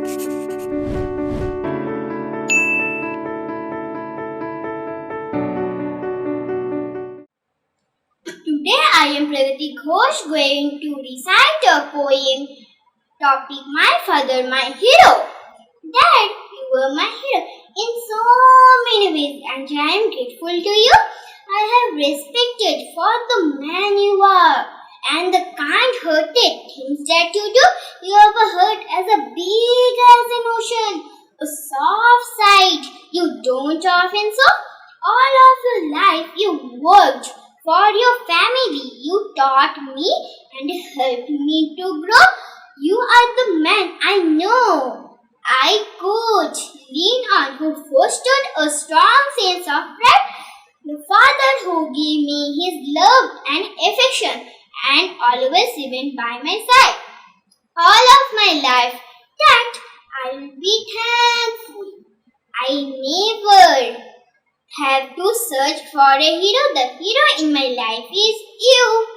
Today I am Pragati Ghose going to recite a poem topic My Father, My Hero. Dad, you were my hero in so many ways and I am grateful to you. I have respected for the man you are and the kind-hearted things that you do. You have a heart as big as an ocean, a soft side you don't often show. All of your life you worked for your family. You taught me and helped me to grow. You are the man I know I could lean on, who fostered a strong sense of pride. The father who gave me his love and affection and always remained by my side. All of my life that I'll be thankful. I never have to search for a hero. The hero in my life is you.